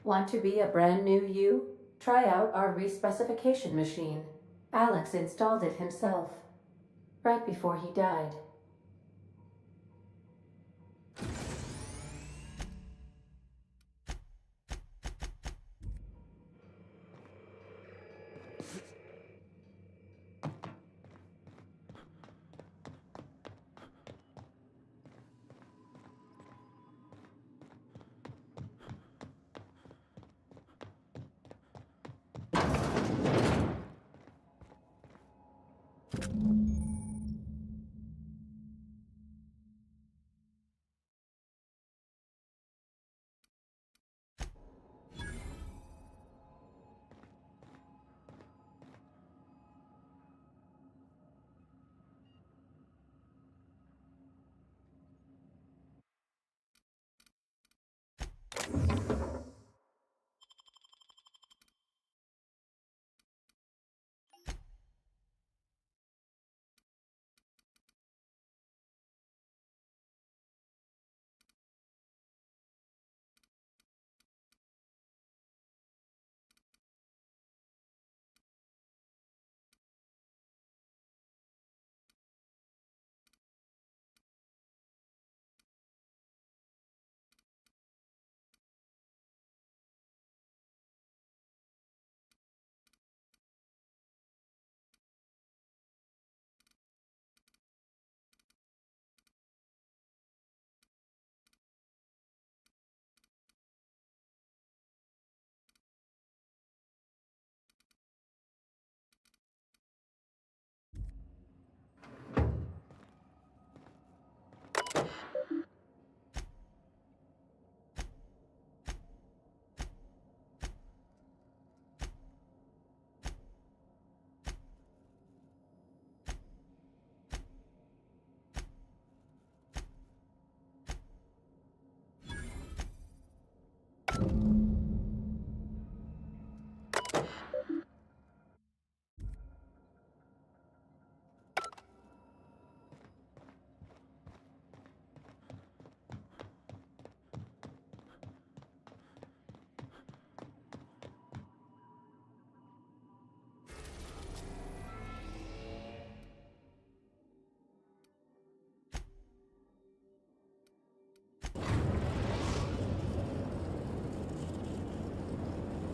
Want to be a brand new you? Try out our respecification machine. Alex installed it himself, right before he died.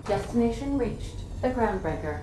Destination reached. The Groundbreaker.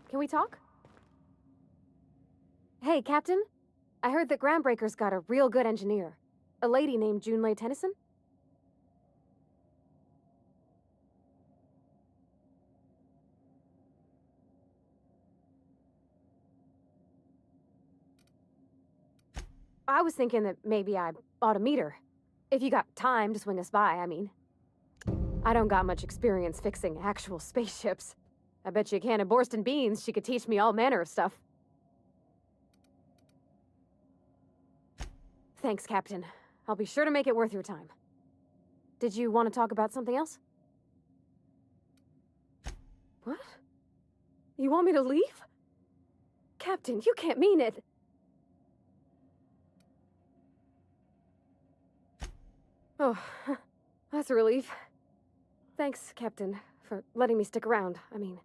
Can we talk? Hey, Captain. I heard that Groundbreaker's got a real good engineer. A lady named Junlei Tennyson? I was thinking that maybe I ought to meet her. If you got time to swing us by, I mean. I don't got much experience fixing actual spaceships. I bet you a can of Borston beans she could teach me all manner of stuff. Thanks, Captain. I'll be sure to make it worth your time. Did you want to talk about something else? What? You want me to leave? Captain, you can't mean it! Oh, that's a relief. Thanks, Captain, for letting me stick around. I mean...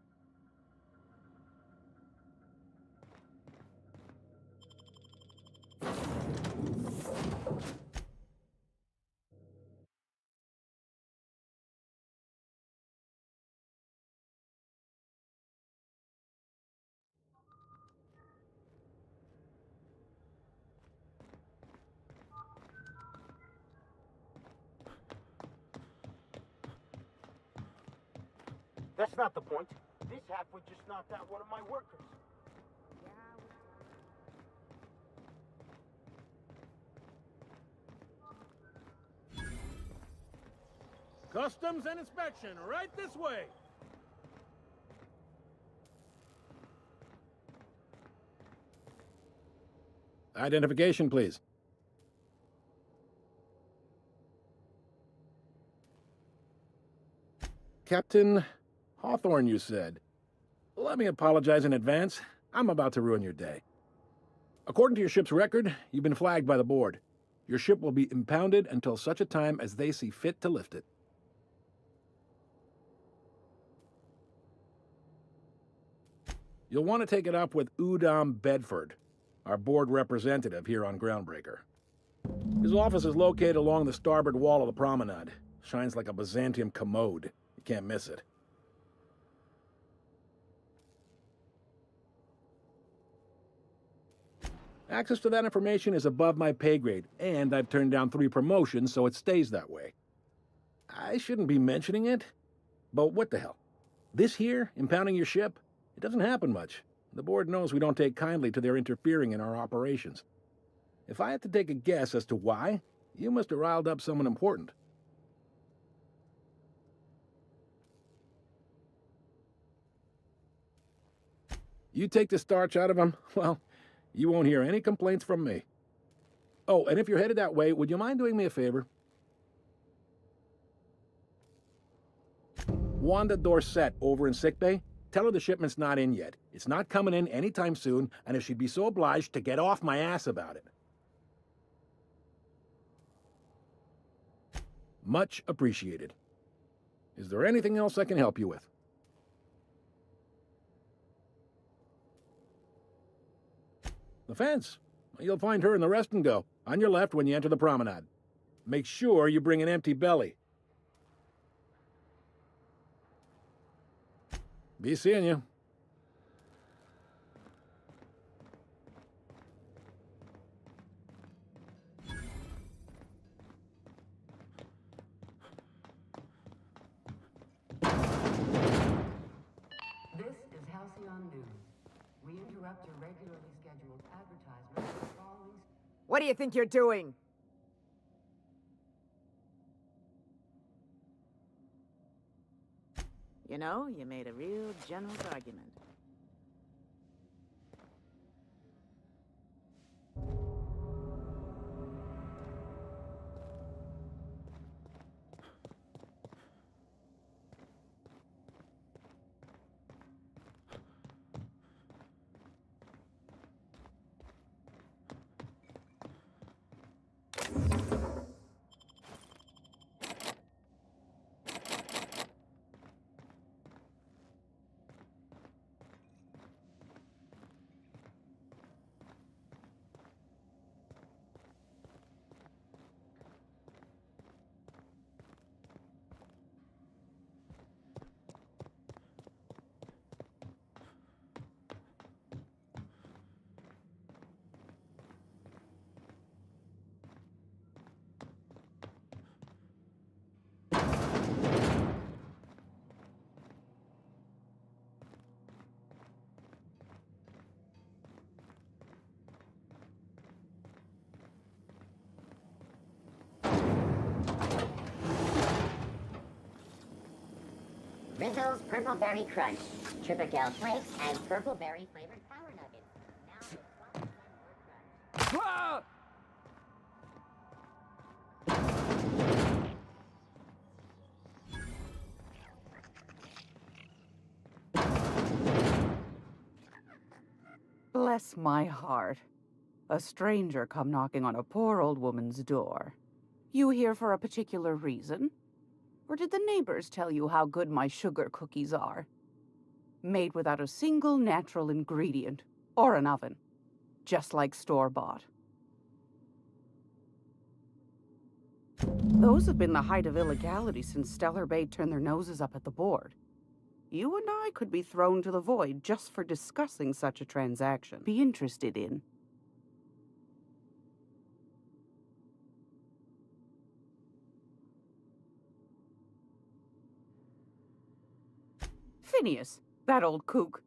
That's not the point. This halfwit just knocked out one of my workers. Customs and inspection, right this way. Identification, please. Captain Hawthorne, you said. Let me apologize in advance. I'm about to ruin your day. According to your ship's record, you've been flagged by the board. Your ship will be impounded until such a time as they see fit to lift it. You'll want to take it up with Udom Bedford, our board representative here on Groundbreaker. His office is located along the starboard wall of the promenade. Shines like a Byzantium commode. You can't miss it. Access to that information is above my pay grade, and I've turned down 3 promotions, so it stays that way. I shouldn't be mentioning it, but what the hell? This here, impounding your ship, it doesn't happen much. The board knows we don't take kindly to their interfering in our operations. If I had to take a guess as to why, you must have riled up someone important. You take the starch out of them, well, you won't hear any complaints from me. Oh, and if you're headed that way, would you mind doing me a favor? Wanda Dorset over in sickbay, tell her the shipment's not in yet. It's not coming in anytime soon, and if she'd be so obliged to get off my ass about it. Much appreciated. Is there anything else I can help you with? The fence. You'll find her in the rest and go, on your left when you enter the promenade. Make sure you bring an empty belly. Be seeing you. This is Halcyon News. We interrupt your regularly scheduled advertisement for the following... What do you think you're doing? You know, you made a real generous argument. Rizzo's Purple Berry Crunch, Triple Flakes, and Purple Berry flavored Power Nuggets. Ah! Bless my heart. A stranger come knocking on a poor old woman's door. You here for a particular reason? Or did the neighbors tell you how good my sugar cookies are? Made without a single natural ingredient, or an oven. Just like store-bought. Those have been the height of illegality since Stellar Bay turned their noses up at the board. You and I could be thrown to the void just for discussing such a transaction. Be interested in. Phineas, that old kook.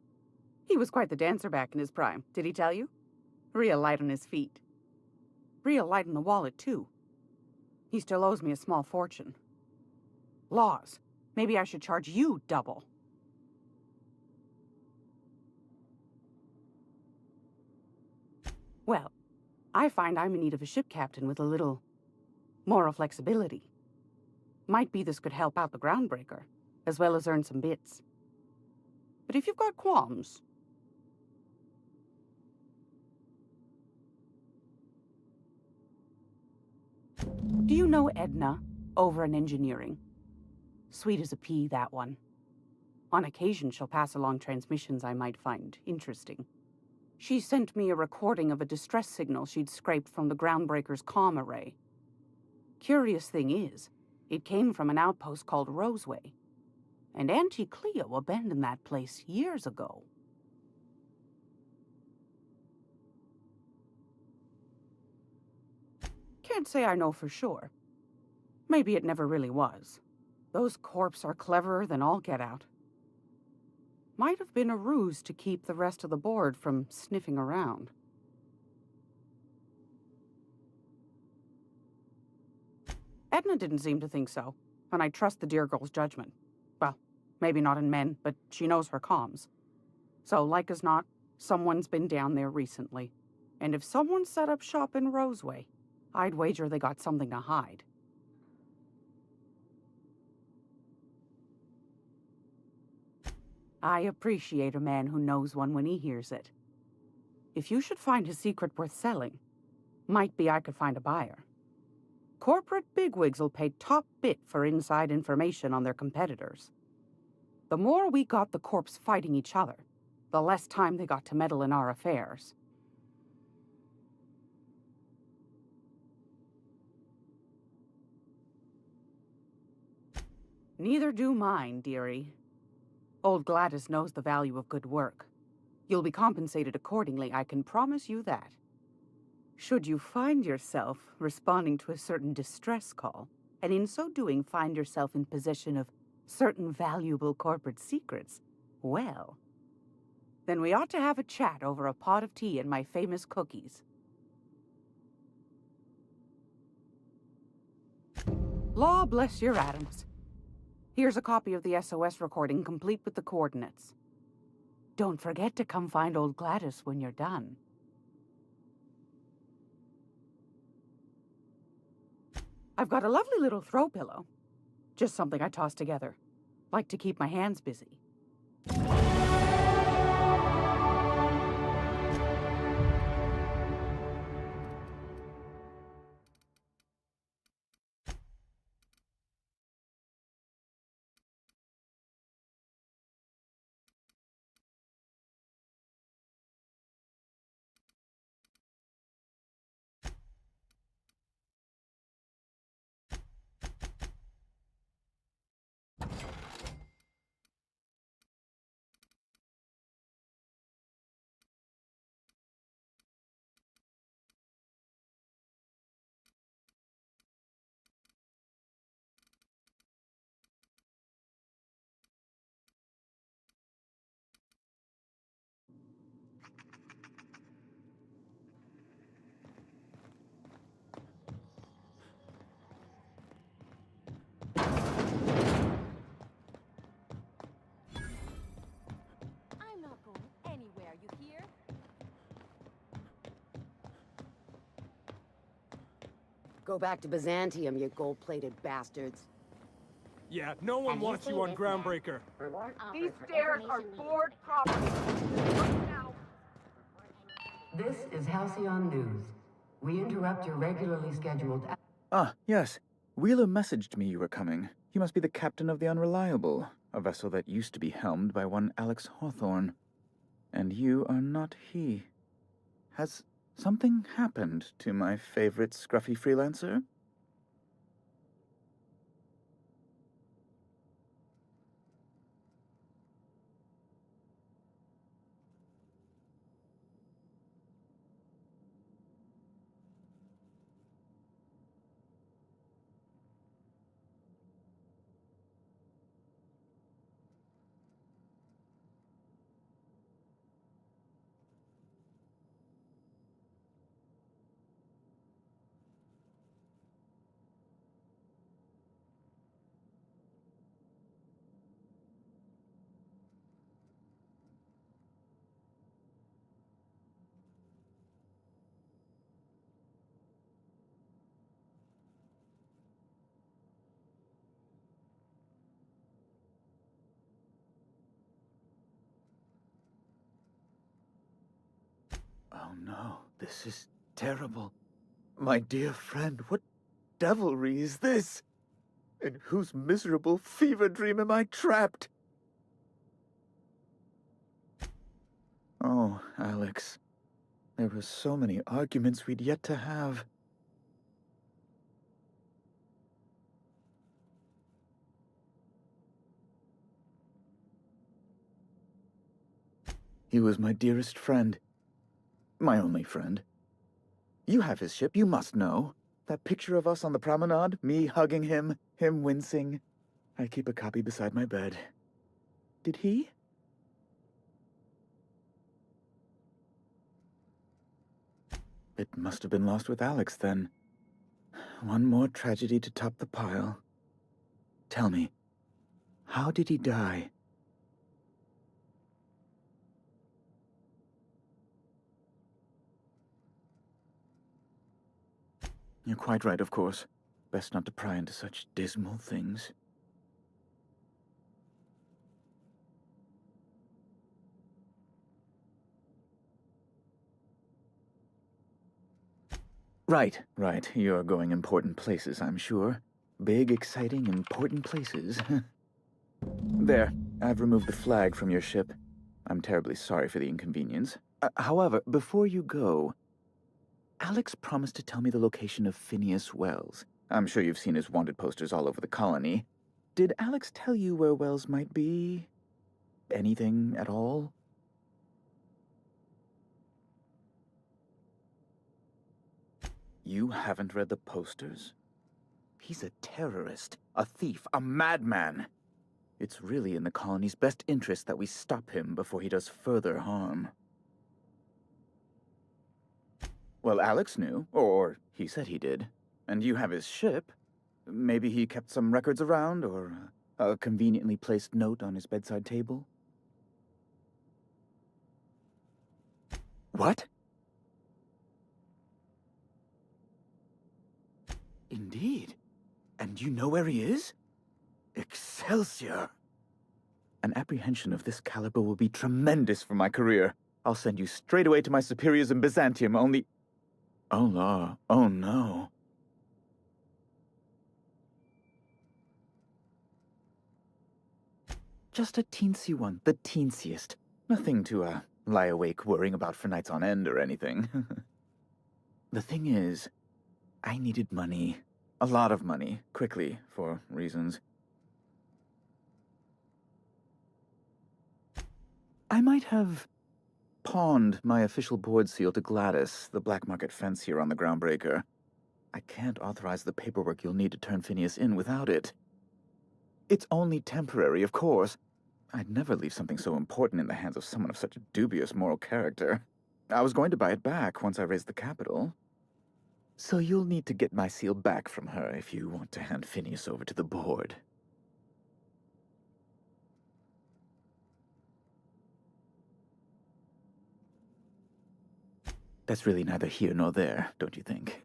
He was quite the dancer back in his prime, did he tell you? Real light on his feet. Real light in the wallet, too. He still owes me a small fortune. Laws. Maybe I should charge you double. Well, I find I'm in need of a ship captain with a little moral flexibility. Might be this could help out the groundbreaker, as well as earn some bits. But if you've got qualms... Do you know Edna, over in engineering? Sweet as a pea, that one. On occasion, she'll pass along transmissions I might find interesting. She sent me a recording of a distress signal she'd scraped from the groundbreaker's comm array. Curious thing is, it came from an outpost called Roseway. And Auntie Cleo abandoned that place years ago. Can't say I know for sure. Maybe it never really was. Those corps are cleverer than all get out. Might have been a ruse to keep the rest of the board from sniffing around. Edna didn't seem to think so, and I trust the dear girl's judgment. Well, maybe not in men, but she knows her comms. So, like as not, someone's been down there recently. And if someone set up shop in Roseway, I'd wager they got something to hide. I appreciate a man who knows one when he hears it. If you should find his secret worth selling, might be I could find a buyer. Corporate bigwigs will pay top bit for inside information on their competitors. The more we got the corps fighting each other, the less time they got to meddle in our affairs. Neither do mine, dearie. Old Gladys knows the value of good work. You'll be compensated accordingly, I can promise you that. Should you find yourself responding to a certain distress call, and in so doing find yourself in possession of certain valuable corporate secrets, well, then we ought to have a chat over a pot of tea and my famous cookies. Law bless your atoms. Here's a copy of the SOS recording, complete with the coordinates. Don't forget to come find old Gladys when you're done. I've got a lovely little throw pillow. Just something I toss together. Like to keep my hands busy. I'm not going anywhere, you hear? Go back to Byzantium, you gold-plated bastards. Yeah, no one Have you wants you seen on this man? Groundbreaker. Reward offered These for stairs are information board property. Now. This is Halcyon News. We interrupt your regularly scheduled... Ah, yes. Wheeler messaged me you were coming. You must be the captain of the Unreliable, a vessel that used to be helmed by one Alex Hawthorne. And you are not he. Has something happened to my favorite scruffy freelancer? no, this is terrible. My dear friend, what devilry is this? In whose miserable fever dream am I trapped? Oh, Alex. There were so many arguments we'd yet to have. He was my dearest friend. My only friend. You have his ship, you must know. That picture of us on the promenade, me hugging him, him wincing. I keep a copy beside my bed. Did he? It must have been lost with Alex, then. One more tragedy to top the pile. Tell me, how did he die? You're quite right, of course. Best not to pry into such dismal things. Right. You're going important places, I'm sure. Big, exciting, important places. There, I've removed the flag from your ship. I'm terribly sorry for the inconvenience. However, before you go, Alex promised to tell me the location of Phineas Wells. I'm sure you've seen his wanted posters all over the colony. Did Alex tell you where Wells might be? Anything at all? You haven't read the posters? He's a terrorist, a thief, a madman. It's really in the colony's best interest that we stop him before he does further harm. Well, Alex knew, or he said he did. And you have his ship. Maybe he kept some records around, or a conveniently placed note on his bedside table? What? Indeed. And you know where he is? Excelsior! An apprehension of this caliber will be tremendous for my career. I'll send you straight away to my superiors in Byzantium, only... Oh, law. Oh, no. Just a teensy one, the teensiest. Nothing to, lie awake worrying about for nights on end or anything. The thing is, I needed money. A lot of money, quickly, for reasons. I might have pawned my official board seal to Gladys, the black market fence here on the Groundbreaker. I can't authorize the paperwork you'll need to turn Phineas in without it. It's only temporary, of course. I'd never leave something so important in the hands of someone of such a dubious moral character. I was going to buy it back once I raised the capital. So you'll need to get my seal back from her if you want to hand Phineas over to the board. That's really neither here nor there, don't you think?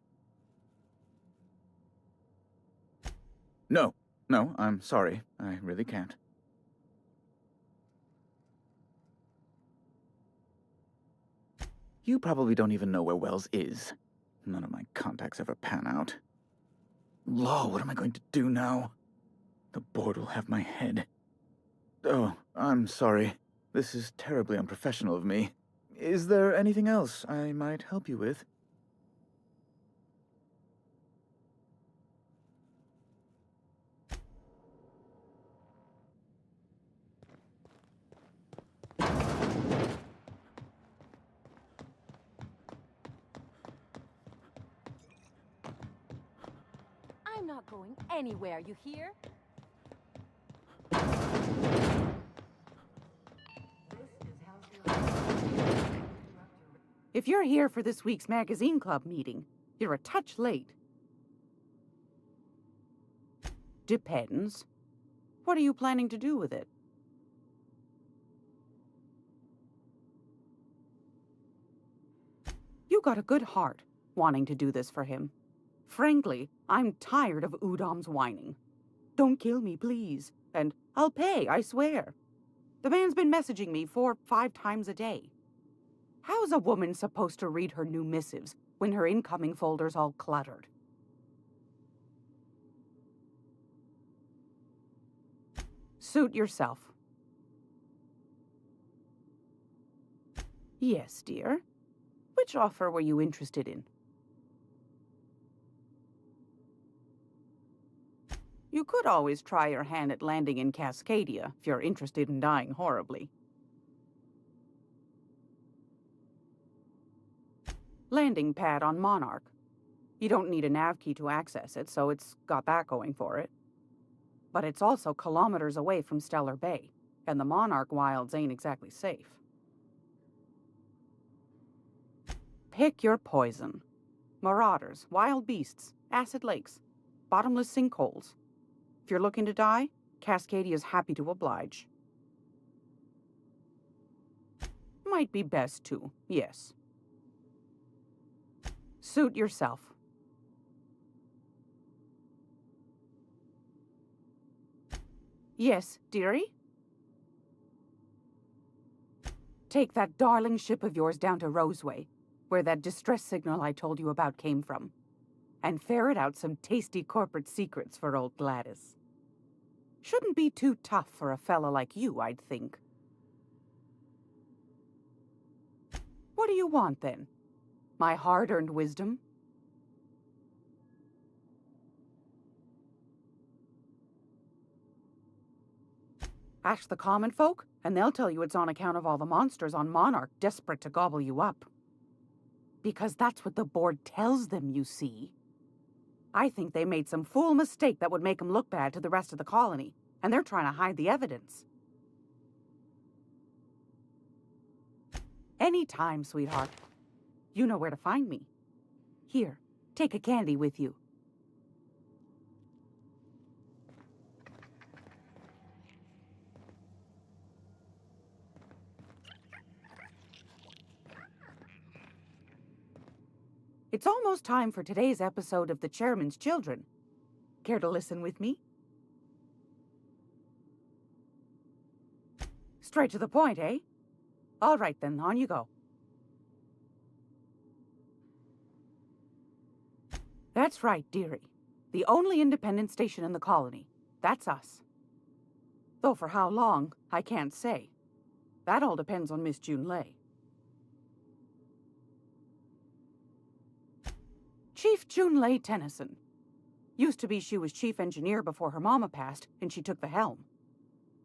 No, I'm sorry. I really can't. You probably don't even know where Wells is. None of my contacts ever pan out. Law, what am I going to do now? The board will have my head. Oh, I'm sorry. This is terribly unprofessional of me. Is there anything else I might help you with? I'm not going anywhere, you hear? If you're here for this week's magazine club meeting, you're a touch late. Depends. What are you planning to do with it? You got a good heart, wanting to do this for him. Frankly, I'm tired of Udom's whining. Don't kill me, please. And I'll pay, I swear. The man's been messaging me 4-5 times a day. How's a woman supposed to read her new missives when her incoming folder's all cluttered? Suit yourself. Yes, dear. Which offer were you interested in? You could always try your hand at landing in Cascadia if you're interested in dying horribly. Landing pad on Monarch. You don't need a nav key to access it, so it's got that going for it. But it's also kilometers away from Stellar Bay, and the Monarch wilds ain't exactly safe. Pick your poison. Marauders, wild beasts, acid lakes, bottomless sinkholes. If you're looking to die, Cascadia's happy to oblige. Might be best to, yes. Suit yourself. Yes, dearie? Take that darling ship of yours down to Roseway, where that distress signal I told you about came from, and ferret out some tasty corporate secrets for old Gladys. Shouldn't be too tough for a fella like you, I'd think. What do you want, then? My hard-earned wisdom? Ask the common folk, and they'll tell you it's on account of all the monsters on Monarch desperate to gobble you up. Because that's what the board tells them, you see. I think they made some fool mistake that would make them look bad to the rest of the colony, and they're trying to hide the evidence. Anytime, sweetheart. You know where to find me. Here, take a candy with you. It's almost time for today's episode of The Chairman's Children. Care to listen with me? Straight to the point, eh? All right then, on you go. That's right, dearie. The only independent station in the colony. That's us. Though for how long, I can't say. That all depends on Miss Junlei. Chief Junlei Tennyson. Used to be she was chief engineer before her mama passed, and she took the helm.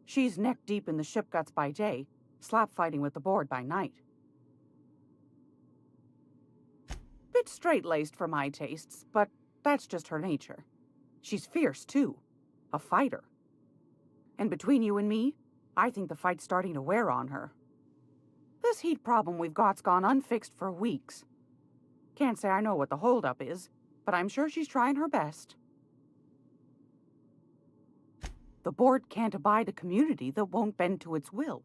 She's neck-deep in the ship guts by day, slap-fighting with the board by night. Bit straight-laced for my tastes, but that's just her nature. She's fierce, too. A fighter. And between you and me, I think the fight's starting to wear on her. This heat problem we've got's gone unfixed for weeks. Can't say I know what the holdup is, but I'm sure she's trying her best. The board can't abide a community that won't bend to its will.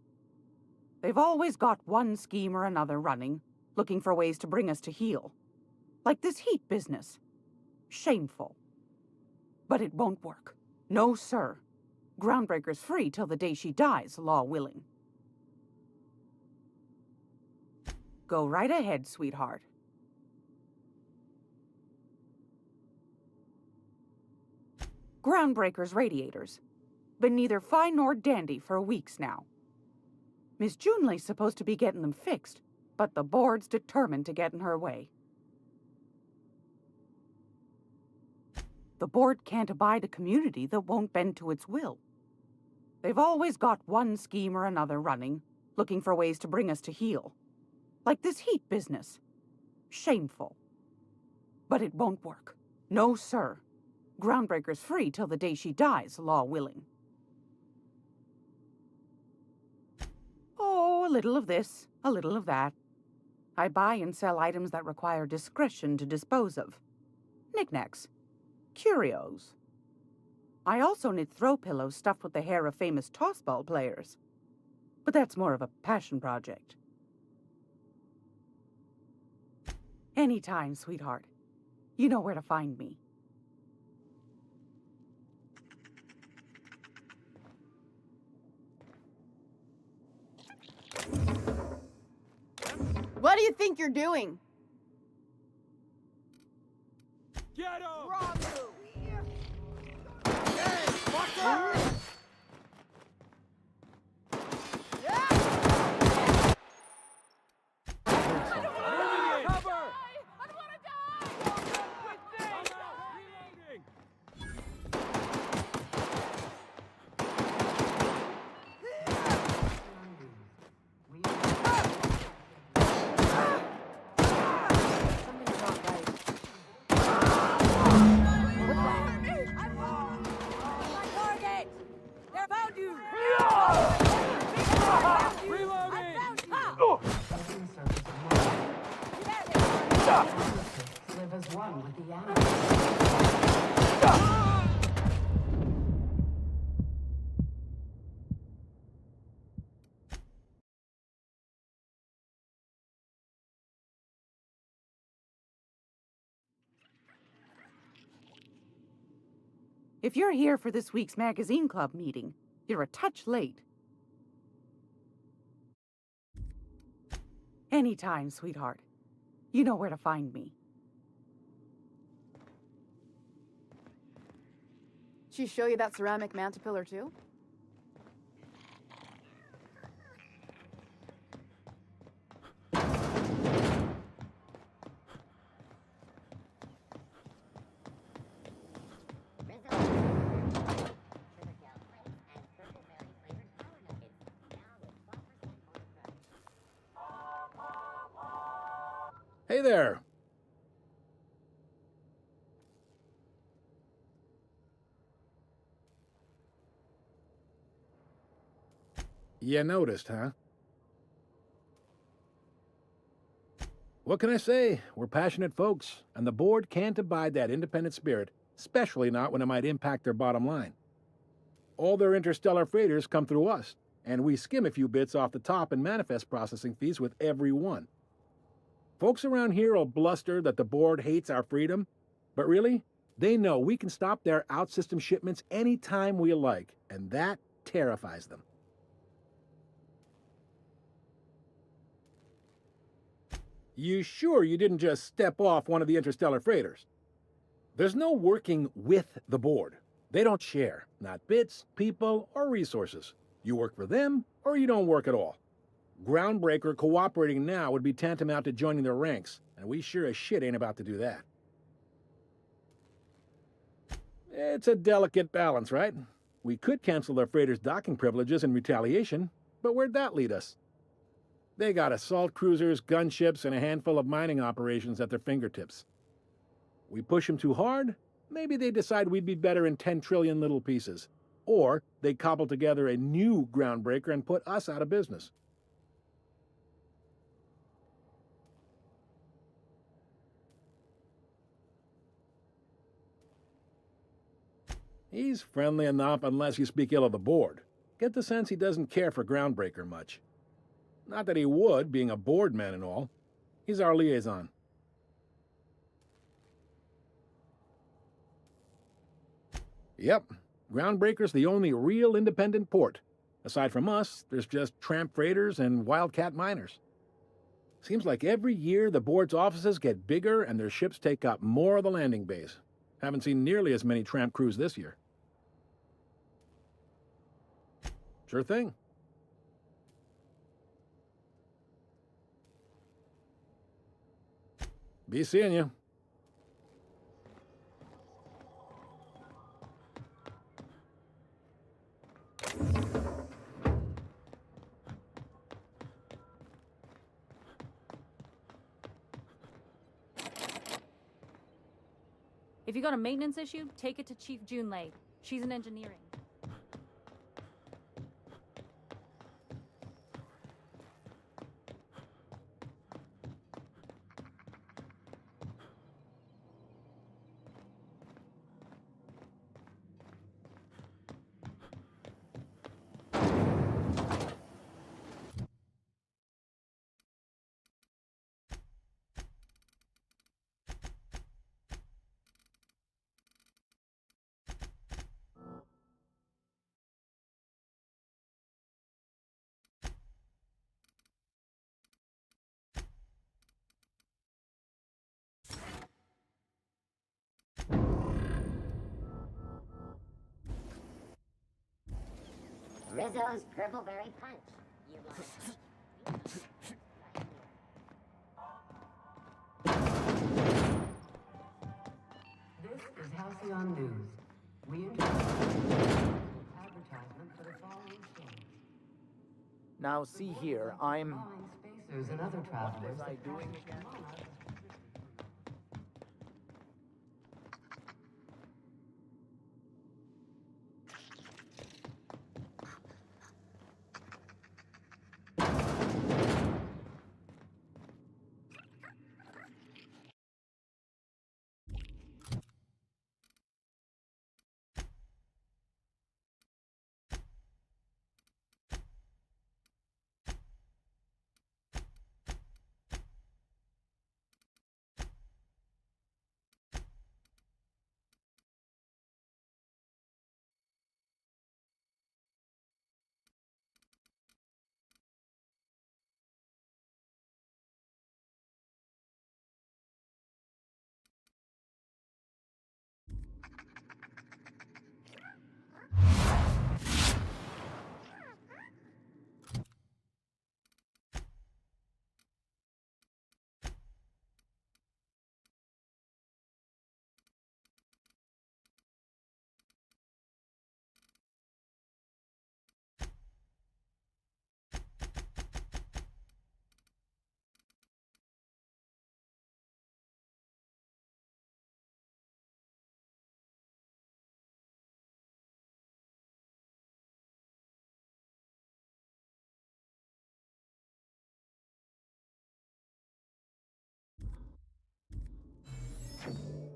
They've always got one scheme or another running, looking for ways to bring us to heel. Like this heat business. Shameful. But it won't work. No, sir. Groundbreaker's free till the day she dies, law willing. Go right ahead, sweetheart. Groundbreaker's radiators. Been neither fine nor dandy for weeks now. Miss Junlei's supposed to be getting them fixed, but the board's determined to get in her way. The board can't abide a community that won't bend to its will. They've always got one scheme or another running, looking for ways to bring us to heel. Like this heat business. Shameful. But it won't work. No, sir. Groundbreaker's free till the day she dies, law willing. Oh, a little of this, a little of that. I buy and sell items that require discretion to dispose of. Knickknacks. Curios. I also knit throw pillows stuffed with the hair of famous tossball players. But that's more of a passion project. Anytime, sweetheart. You know where to find me. think you're doing? Get him! Wrong move! Hey, watch out! Cover! Something's not right. Reloading! Live as one with the animals. If you're here for this week's magazine club meeting, you're a touch late. Anytime, sweetheart. You know where to find me. She show you that ceramic mantel pillar too? Hey there. You noticed, huh? What can I say? We're passionate folks, and the board can't abide that independent spirit, especially not when it might impact their bottom line. All their interstellar freighters come through us, and we skim a few bits off the top in manifest processing fees with every one. Folks around here will bluster that the board hates our freedom, but really, they know we can stop their out-system shipments anytime we like, and that terrifies them. You sure you didn't just step off one of the interstellar freighters? There's no working with the board. They don't share, not bits, people, or resources. You work for them, or you don't work at all. Groundbreaker cooperating now would be tantamount to joining their ranks, and we sure as shit ain't about to do that. It's a delicate balance, right? We could cancel their freighters' docking privileges in retaliation, but where'd that lead us? They got assault cruisers, gunships, and a handful of mining operations at their fingertips. We push them too hard, maybe they decide we'd be better in 10 trillion little pieces. Or they cobble together a new groundbreaker and put us out of business. He's friendly enough unless you speak ill of the board. Get the sense he doesn't care for Groundbreaker much. Not that he would, being a board man and all. He's our liaison. Yep, Groundbreaker's the only real independent port. Aside from us, there's just tramp freighters and wildcat miners. Seems like every year the board's offices get bigger and their ships take up more of the landing bays. Haven't seen nearly as many tramp crews this year. Sure thing. Be seeing you. If you got a maintenance issue, take it to Chief Junlei. She's in engineering. Rizzo's Purple Berry Punch. You want This is Halcyon News. We advertisement for the following shows. Now see here, I'm... Flying spacers and other travelers. was I doing again?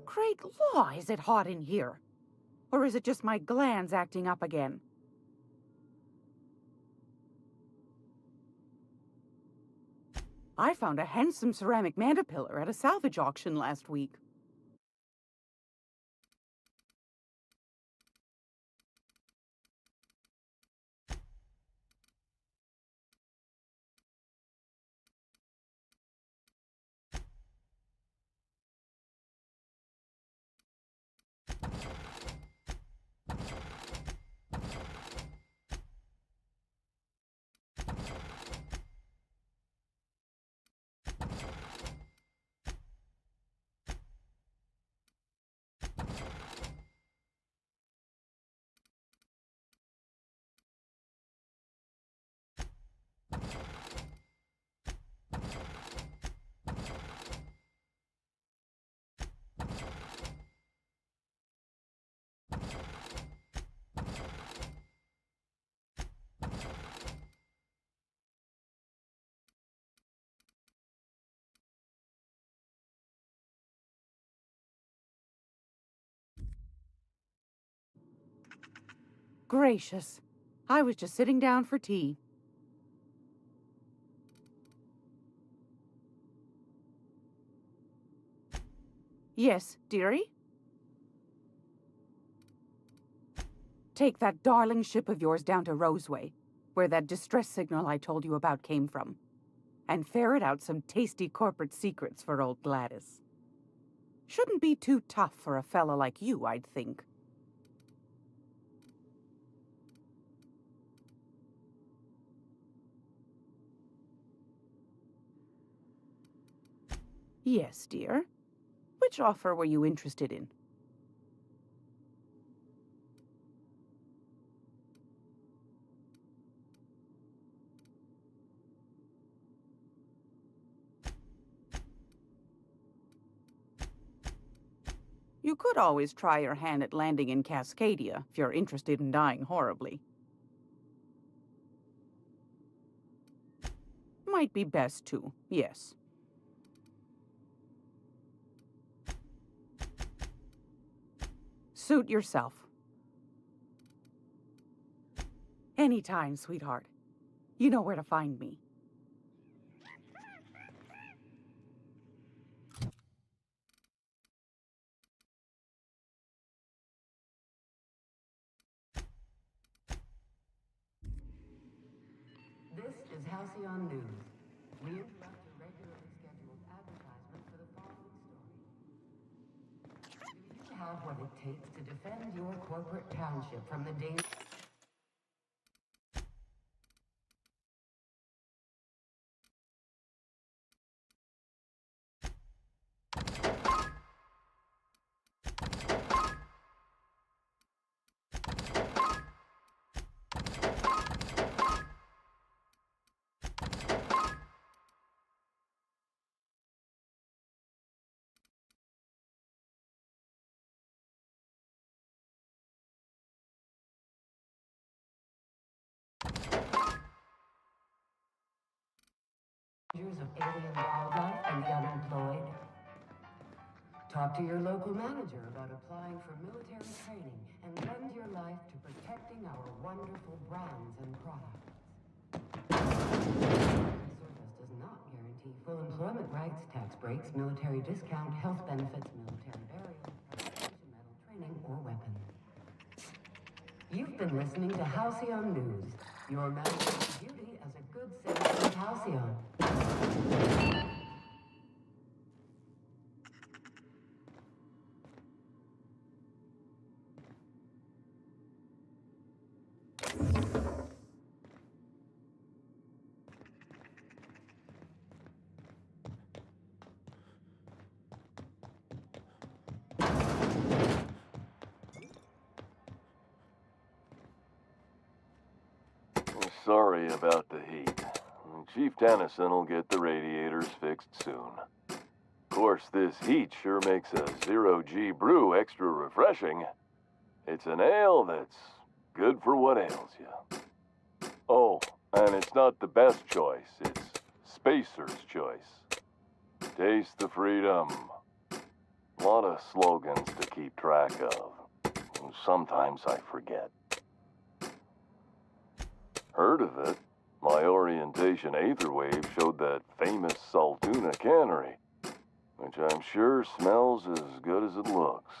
Great law, is it hot in here? Or is it just my glands acting up again? I found a handsome ceramic mandapillar at a salvage auction last week. Gracious. I was just sitting down for tea. Yes, dearie? Take that darling ship of yours down to Roseway, where that distress signal I told you about came from, and ferret out some tasty corporate secrets for old Gladys. Shouldn't be too tough for a fella like you, I'd think. Yes, dear. Which offer were you interested in? You could always try your hand at landing in Cascadia if you're interested in dying horribly. Might be best to, yes. Suit yourself. Anytime, sweetheart. You know where to find me. This is Halcyon News. We interrupt a regularly scheduled advertisement for the following story. Do you have what it takes to defend your corporate township from the danger? Dangers of alien wildlife and the unemployed. Talk to your local manager about applying for military training and lend your life to protecting our wonderful brands and products. Service does not guarantee full employment rights, tax breaks, military discount, health benefits, military burial, participation medal, training, or weapons. You've been listening to Halcyon News. Your master's duty as a good citizen of Halcyon. Sorry about the heat. Chief Tennyson will get the radiators fixed soon. Of course, this heat sure makes a zero-G brew extra refreshing. It's an ale that's good for what ails you. Oh, and it's not the best choice. It's Spacer's choice. Taste the freedom. A lot of slogans to keep track of. Sometimes I forget. Heard of it? My orientation Aetherwave showed that famous Saltuna cannery, which I'm sure smells as good as it looks.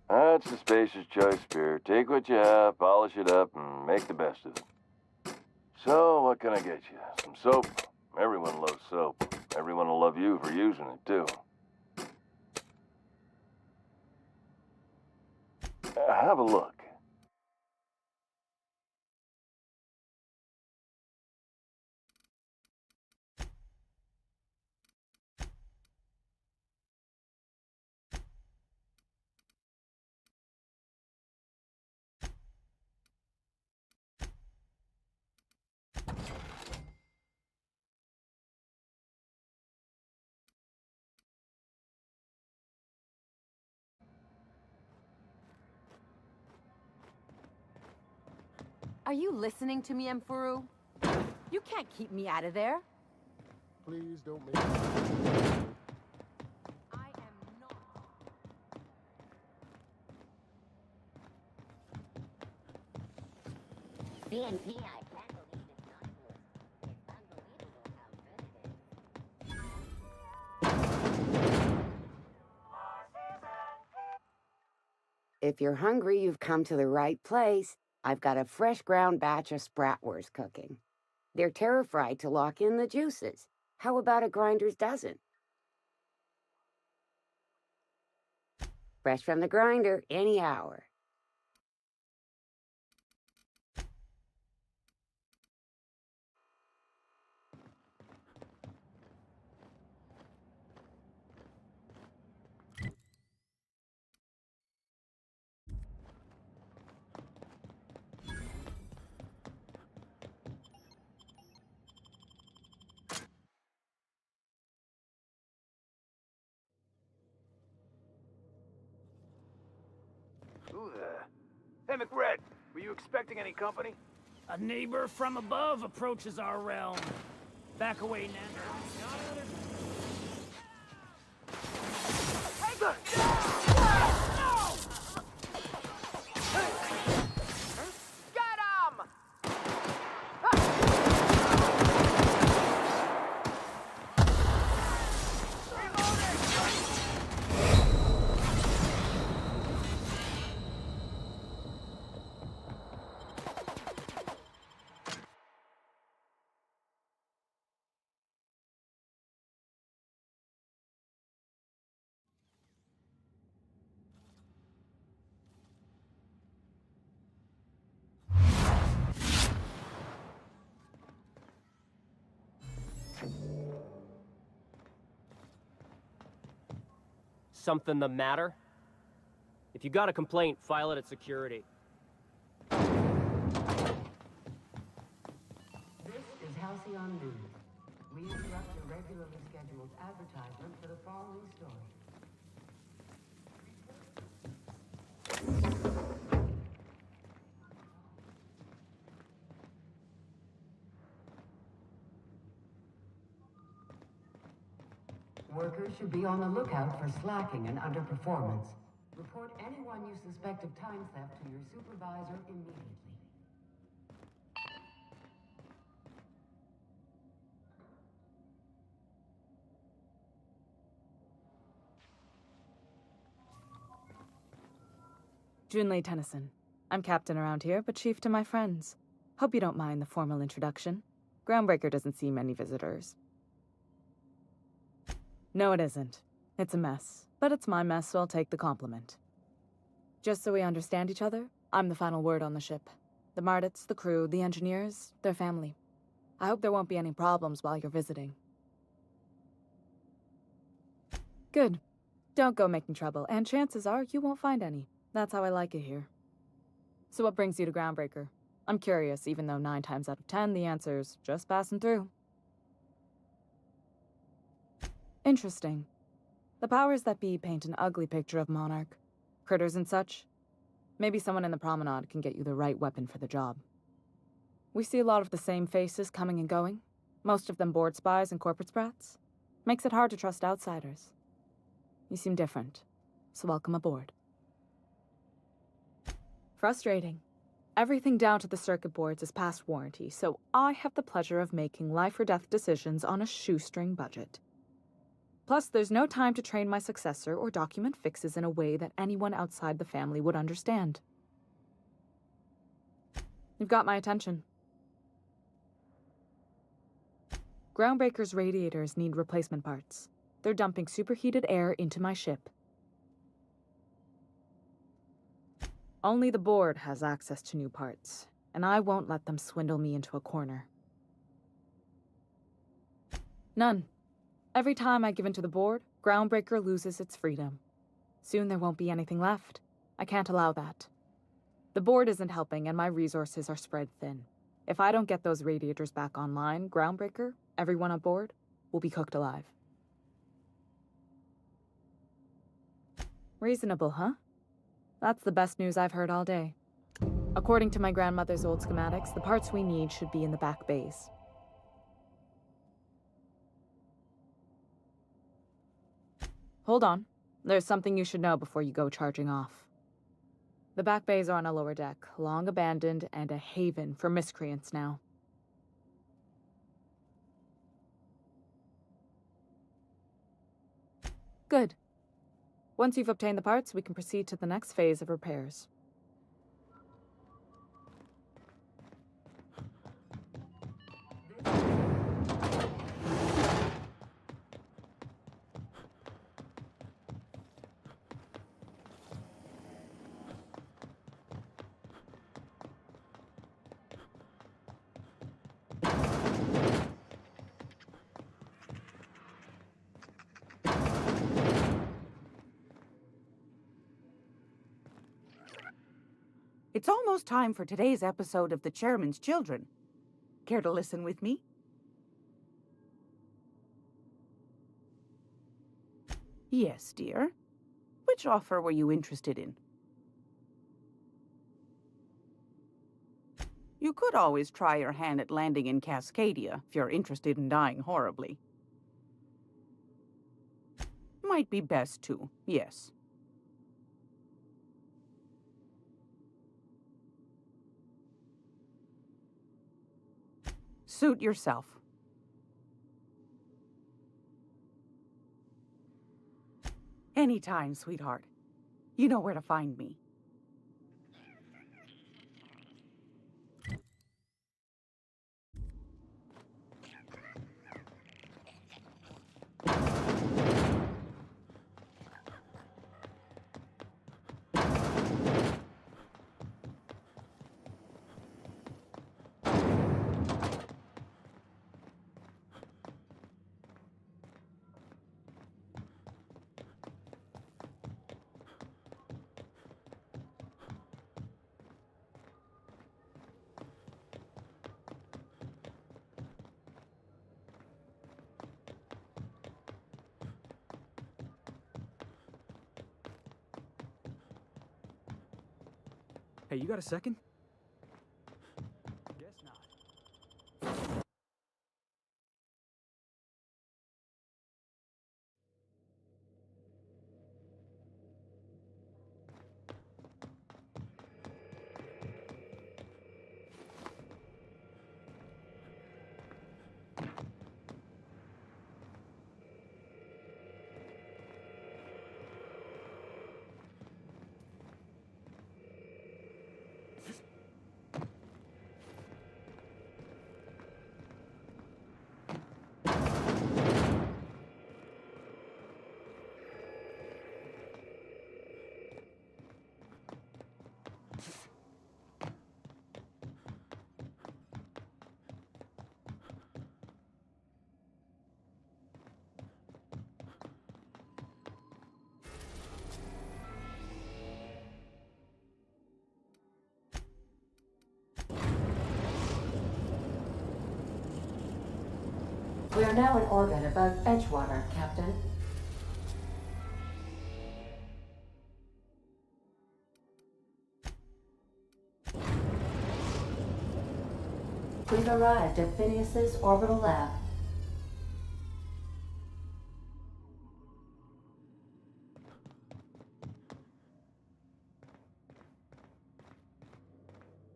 That's the Spacer's Choice beer. Take what you have, polish it up, and make the best of it. So, what can I get you? Some soap? Everyone loves soap. Everyone will love you for using it, too. Have a look. Are you listening to me, Emfuru? You can't keep me out of there. Please don't make me. I am not. CNP, I can't believe it's not good. It's unbelievable how good it is. If you're hungry, you've come to the right place. I've got a fresh ground batch of spratwurst cooking. They're terra-fried to lock in the juices. How about a grinder's dozen? Fresh from the grinder, any hour. Who the... Hey, McRed, were you expecting any company? A neighbor from above approaches our realm. Back away, Nan. Get him! Something the matter? If you got a complaint, file it at security. This is Halcyon News. We interrupt your regularly scheduled advertisement for the following story. Workers should be on the lookout for slacking and underperformance. Report anyone you suspect of time theft to your supervisor immediately. Junlei Tennyson. I'm captain around here, but chief to my friends. Hope you don't mind the formal introduction. Groundbreaker doesn't see many visitors. No, it isn't. It's a mess. But it's my mess, so I'll take the compliment. Just so we understand each other, I'm the final word on the ship. The Mardits, the crew, the engineers, their family. I hope there won't be any problems while you're visiting. Good. Don't go making trouble, and chances are you won't find any. That's how I like it here. So what brings you to Groundbreaker? I'm curious, even though 9 times out of 10 the answer's just passing through. Interesting. The powers that be paint an ugly picture of Monarch. Critters and such. Maybe someone in the promenade can get you the right weapon for the job. We see a lot of the same faces coming and going. Most of them board spies and corporate sprats. Makes it hard to trust outsiders. You seem different, so welcome aboard. Frustrating. Everything down to the circuit boards is past warranty, so I have the pleasure of making life or death decisions on a shoestring budget. Plus, there's no time to train my successor or document fixes in a way that anyone outside the family would understand. You've got my attention. Groundbreaker's radiators need replacement parts. They're dumping superheated air into my ship. Only the board has access to new parts, and I won't let them swindle me into a corner. None. Every time I give in to the board, Groundbreaker loses its freedom. Soon there won't be anything left. I can't allow that. The board isn't helping, and my resources are spread thin. If I don't get those radiators back online, Groundbreaker, everyone aboard, will be cooked alive. Reasonable, huh? That's the best news I've heard all day. According to my grandmother's old schematics, the parts we need should be in the back bays. Hold on. There's something you should know before you go charging off. The back bays are on a lower deck, long abandoned and a haven for miscreants now. Good. Once you've obtained the parts, we can proceed to the next phase of repairs. It's almost time for today's episode of The Chairman's Children. Care to listen with me? Yes, dear. Which offer were you interested in? You could always try your hand at landing in Cascadia if you're interested in dying horribly. Might be best to, yes. Suit yourself. Anytime, sweetheart. You know where to find me. Hey, you got a second? Guess not. We are now in orbit above Edgewater, Captain. We've arrived at Phineas's orbital lab.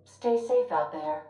Stay safe out there.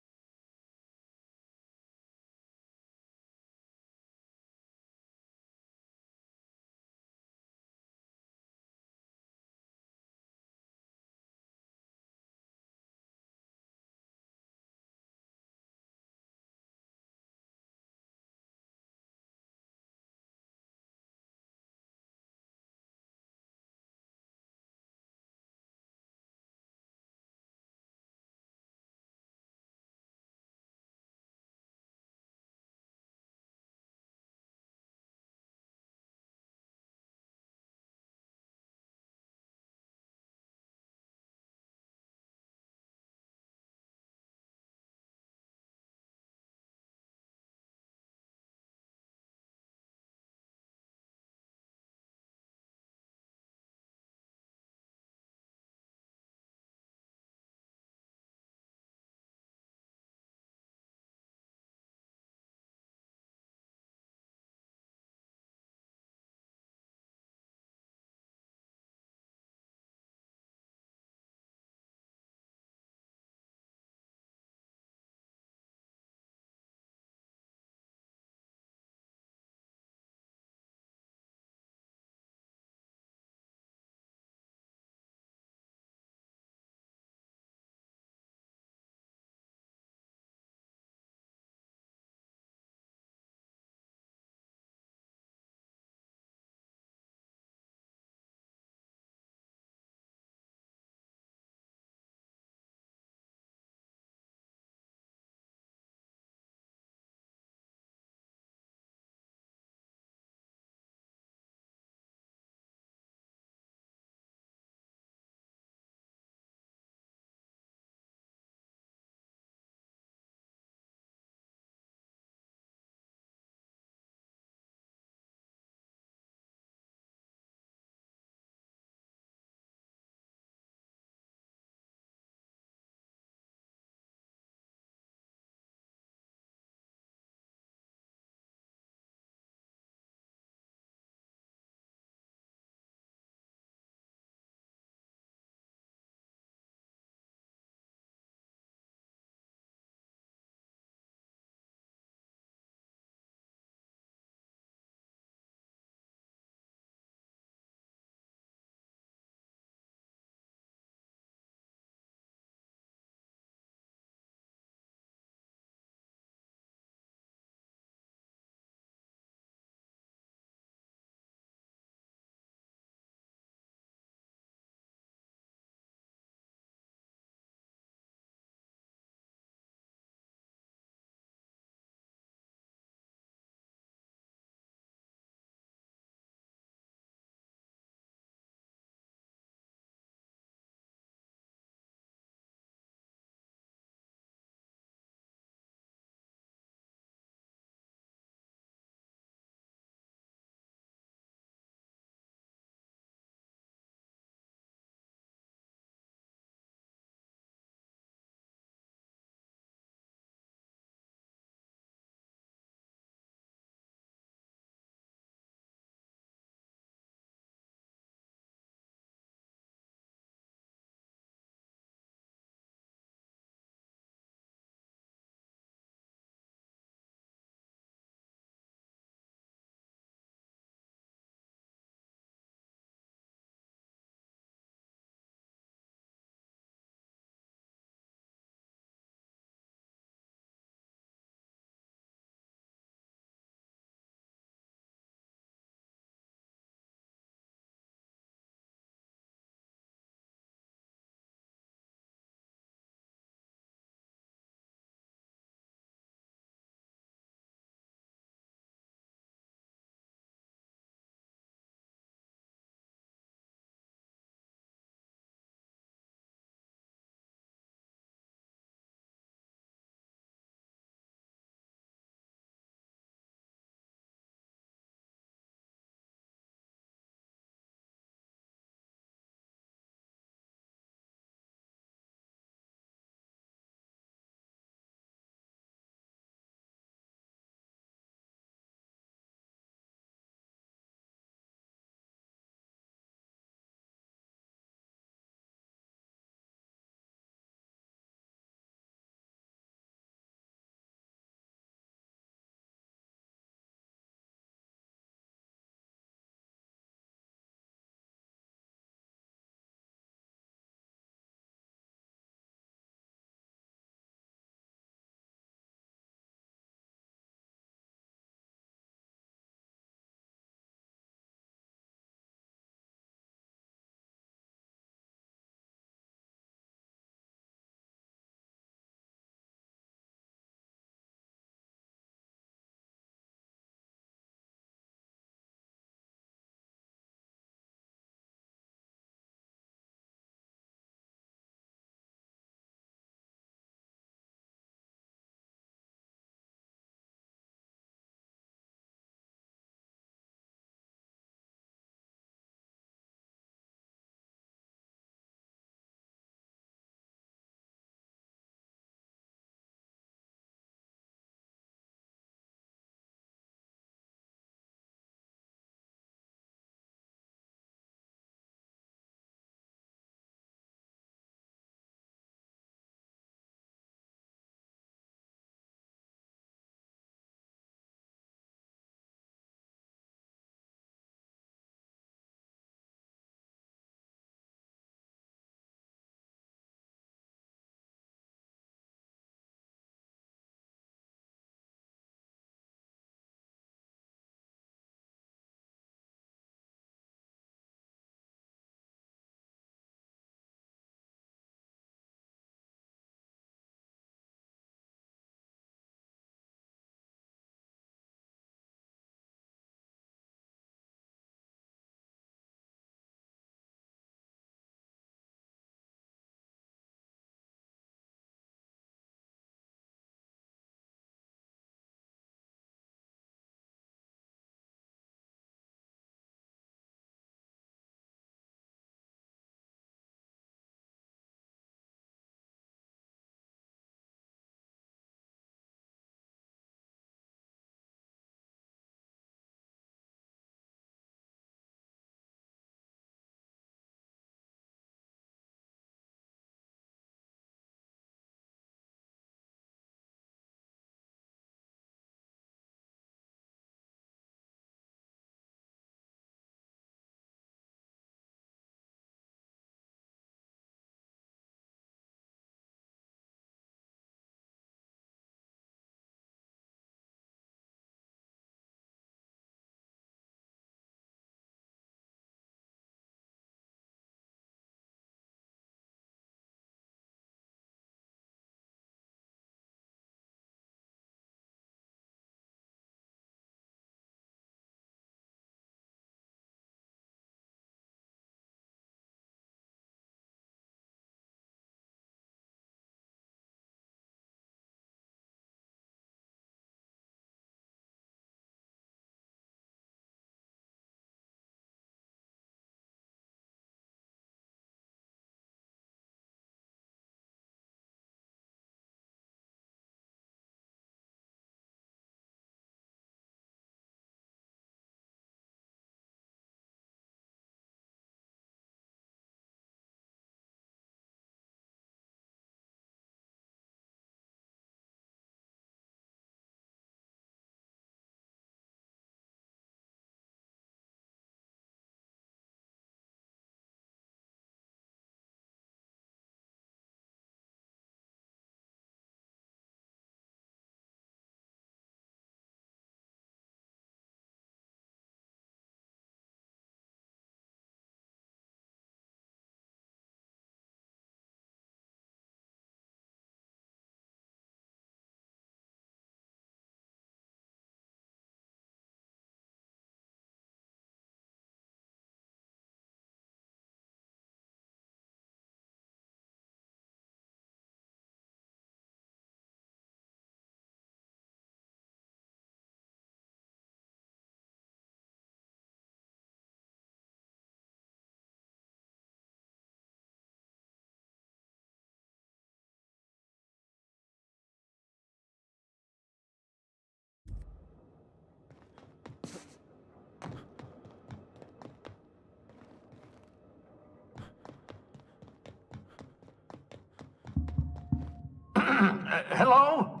Hello?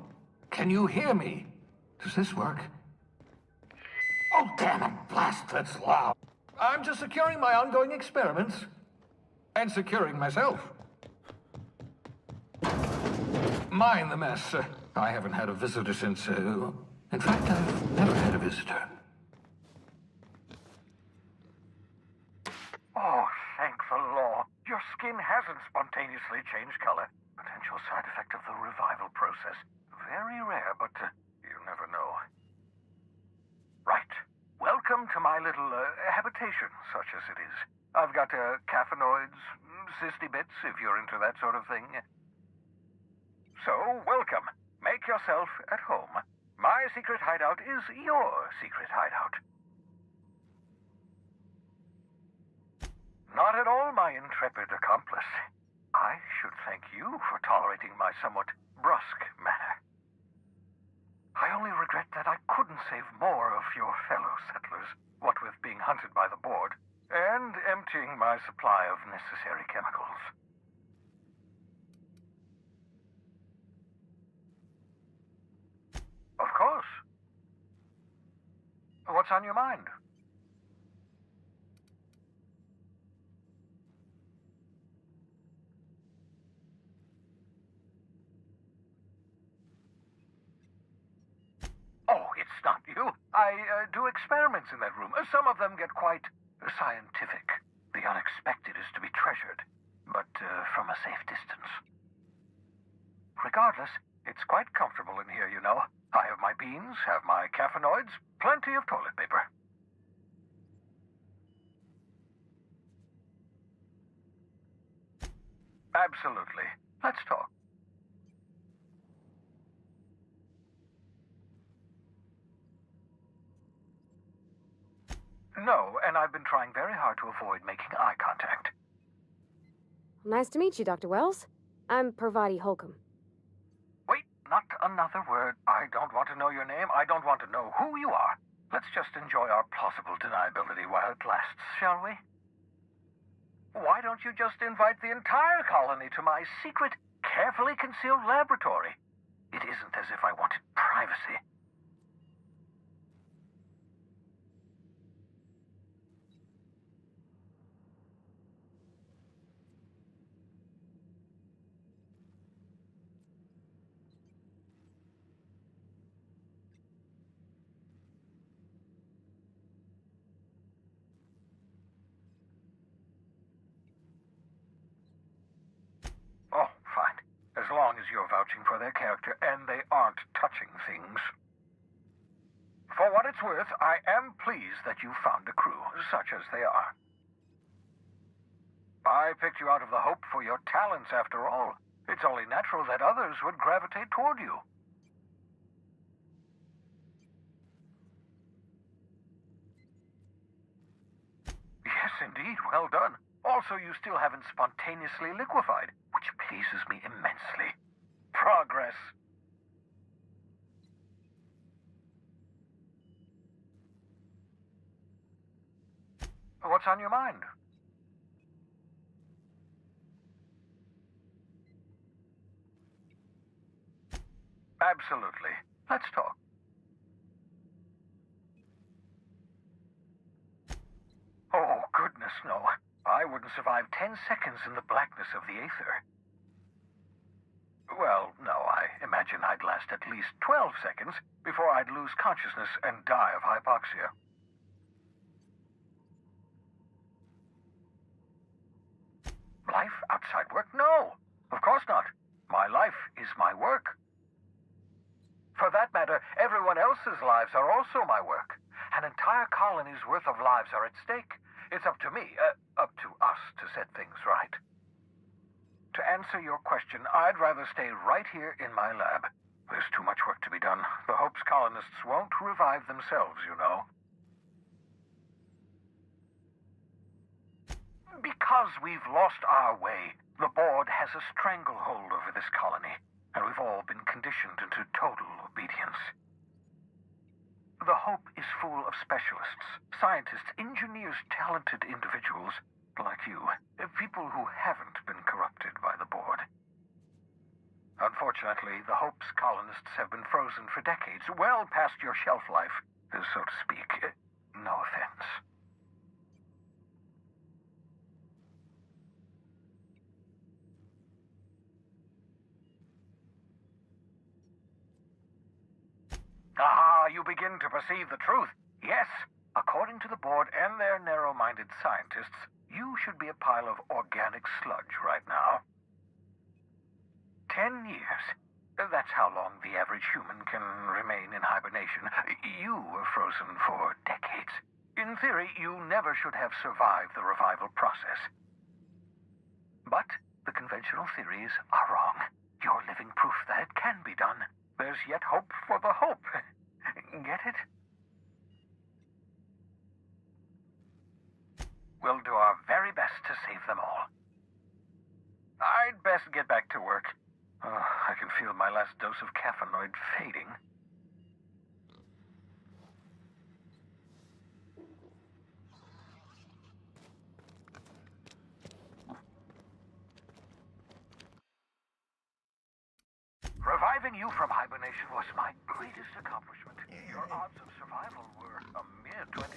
Can you hear me? Does this work? Oh, damn it! Blast, that's loud. I'm just securing my ongoing experiments. And securing myself. Mind the mess. I haven't had a visitor since, in fact, I've never had a visitor. Oh, thank the law. Your skin hasn't spontaneously changed color. Potential side effect of the revival process. Very rare, but you never know. Right. Welcome to my little habitation, such as it is. I've got caffeinoids, cysty bits, if you're into that sort of thing. So, welcome. Make yourself at home. My secret hideout is your secret hideout. Not at all, my intrepid accomplice. I should thank you for tolerating my somewhat brusque manner. I only regret that I couldn't save more of your fellow settlers, what with being hunted by the board, and emptying my supply of necessary chemicals. Of course. What's on your mind? Oh, it's not you. I do experiments in that room. Some of them get quite scientific. The unexpected is to be treasured, but from a safe distance. Regardless, it's quite comfortable in here, you know. I have my beans, have my caffeinoids, plenty of toilet paper. Absolutely. Let's talk. No, and I've been trying very hard to avoid making eye contact. Nice to meet you, Dr. Wells. I'm Parvati Holcomb. Wait, not another word. I don't want to know your name. I don't want to know who you are. Let's just enjoy our plausible deniability while it lasts, shall we? Why don't you just invite the entire colony to my secret, carefully concealed laboratory? It isn't as if I wanted privacy. Oh, fine. As long as you're vouching for their character and they aren't touching things. For what it's worth, I am pleased that you found a crew, such as they are. I picked you out of the hope for your talents, after all. It's only natural that others would gravitate toward you. Yes, indeed. Well done. Also, you still haven't spontaneously liquefied, which pleases me immensely. Progress. What's on your mind? Absolutely. Let's talk. Oh, goodness, no. I wouldn't survive 10 seconds in the blackness of the aether. Well, no, I imagine I'd last at least 12 seconds before I'd lose consciousness and die of hypoxia. Life outside work? No, of course not. My life is my work. For that matter, everyone else's lives are also my work. An entire colony's worth of lives are at stake. It's up to me, up to us, to set things right. To answer your question, I'd rather stay right here in my lab. There's too much work to be done. The Hope's colonists won't revive themselves, you know. Because we've lost our way, the board has a stranglehold over this colony, and we've all been conditioned into total obedience. The Hope is full of specialists, scientists, engineers, talented individuals like you, people who haven't been corrupted by the board. Unfortunately, the Hope's colonists have been frozen for decades, well past your shelf life, so to speak. No offense. Ah, you begin to perceive the truth. Yes, according to the board and their narrow-minded scientists, you should be a pile of organic sludge right now. 10 years. That's how long the average human can remain in hibernation. You were frozen for decades. In theory, you never should have survived the revival process. But the conventional theories are wrong. You're living proof that it can be done. There's yet hope for the hope. Get it? We'll do our very best to save them all. I'd best get back to work. I can feel my last dose of caffeinoid fading. Reviving you from hibernation was my greatest accomplishment. Your odds of survival were a mere 28%.